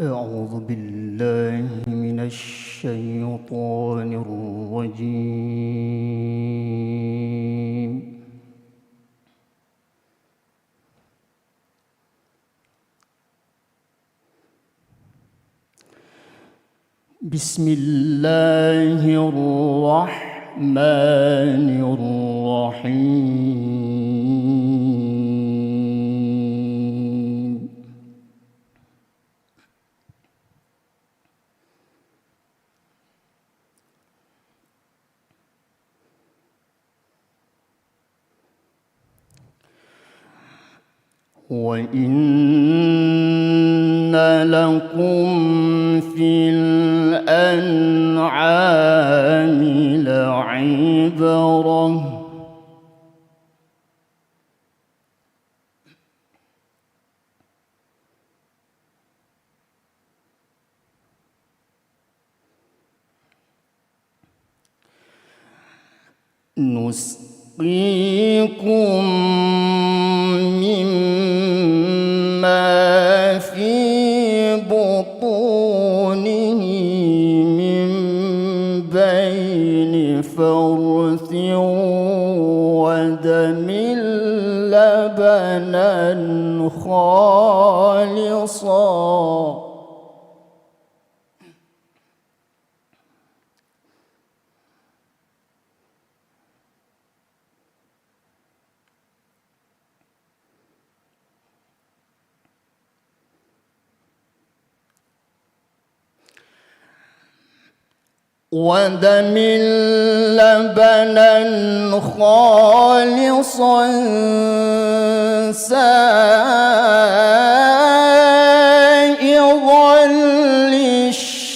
أعوذ بالله من الشيطان الرجيم. بسم الله الرحمن الرحيم. وإن لكم في الأنعام لعبرة نسقيكم مما في بطونه من بين فرث ودم لبنا خالصا ودم لبنا خالصا سائغا للشاربين.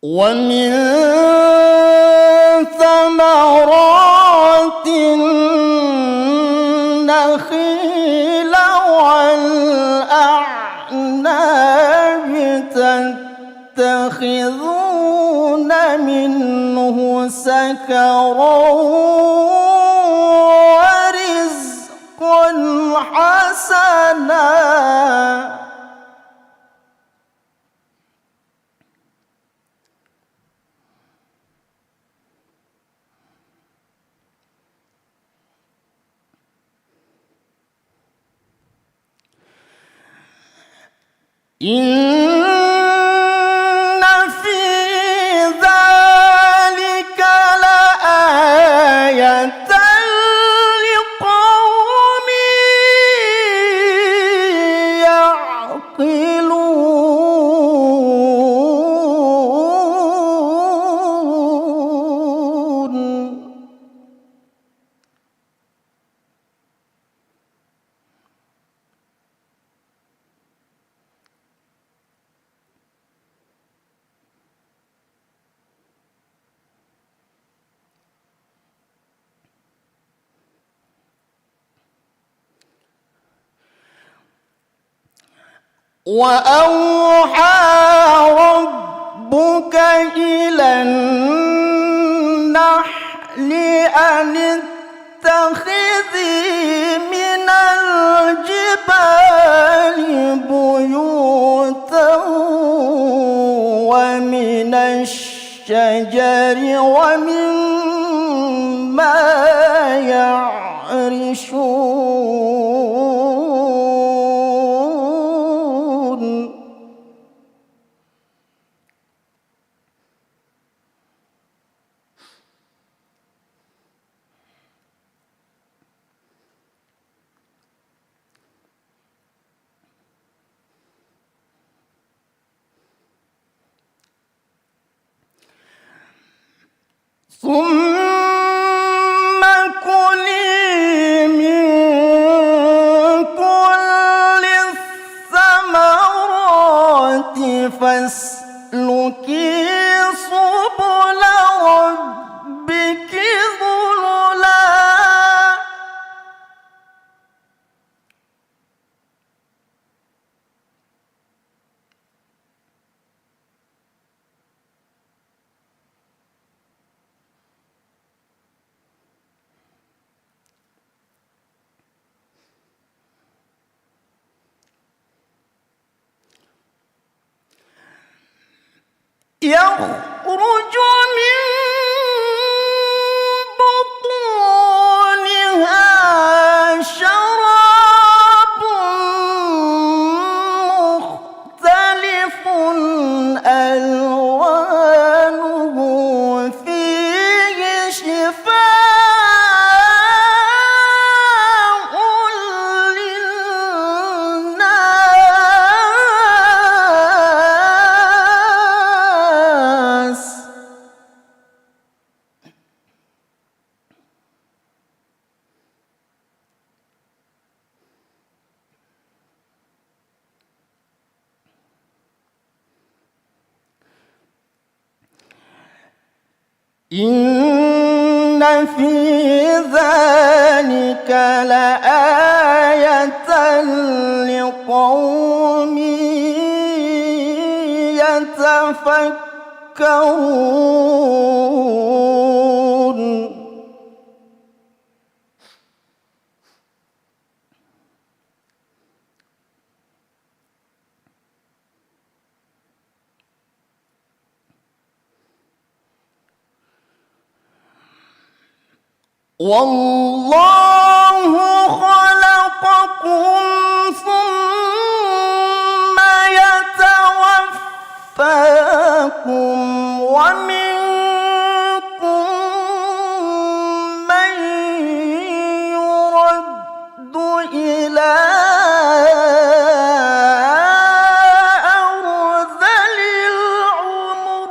ومن ثمرات النخيل والأعناب تتخذون منه سكرا ورزقا حسنا. إن في ذلك لآية لقوم يعقلون. وأوحى ربك إلى النحل أن اتخذي من الجبال بيوتا ومن الشجر ومما يعرشون. ثم كلي من يخرج من بطونها شراب مختلف ألوانه فيه شفاء للناس إن في ذلك لآية لقوم يتفكرون والله خلقكم ثم يتوفاكم ومنكم من يرد إلى أرذل العمر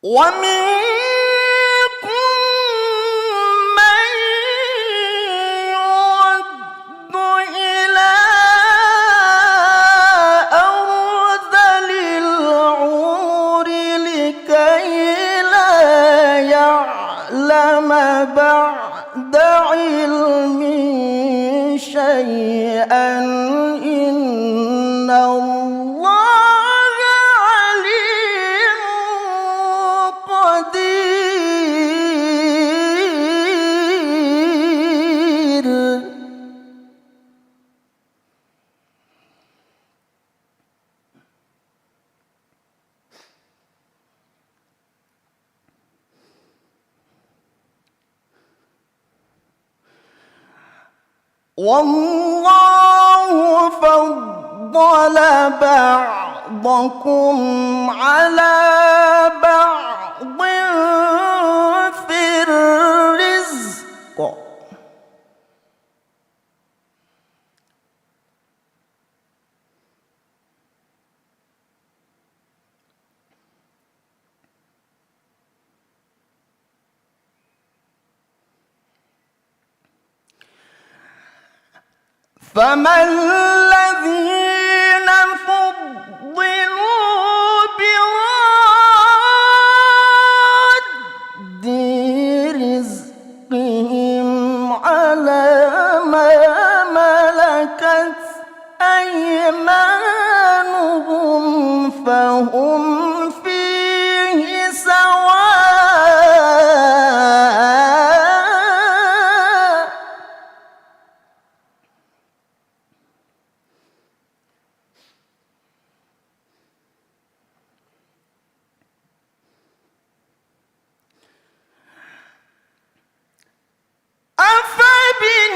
ومنكم من يرد إلى أرذل العمر لكي لا يعلم بعد علم شيئا إن الله عليم قدير والله فضل بعضكم على بعض في الرزق فما الذين فضلوا براد رزقهم على ما ملكت أيمانهم فهم فيه سواء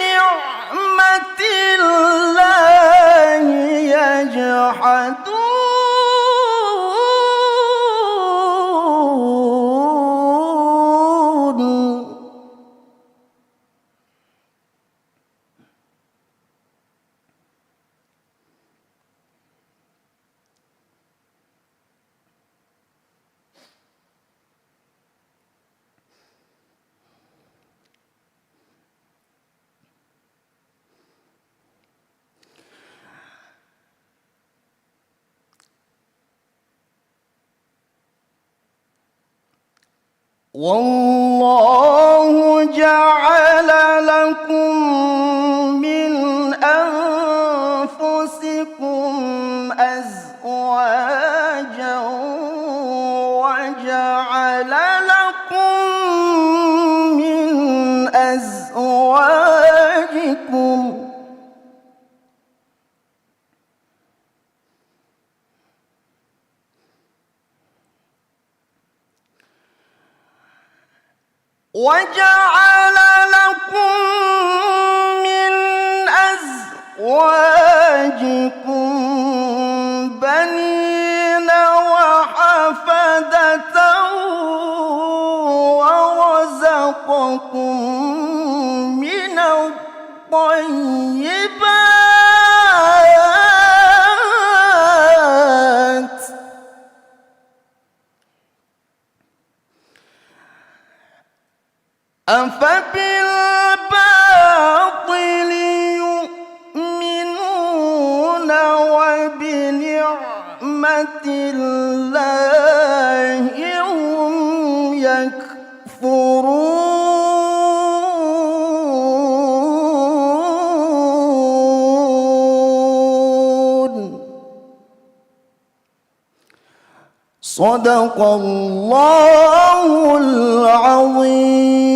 أفبنعمة الله يجحدون والله جعل لكم من أنفسكم أزواجا وجعل وجعل لكم من أزواجكم بنين وحفدة ورزقكم من الطيبات أفبالباطل يؤمنون وبنعمة الله هم يكفرون. صدق الله العظيم.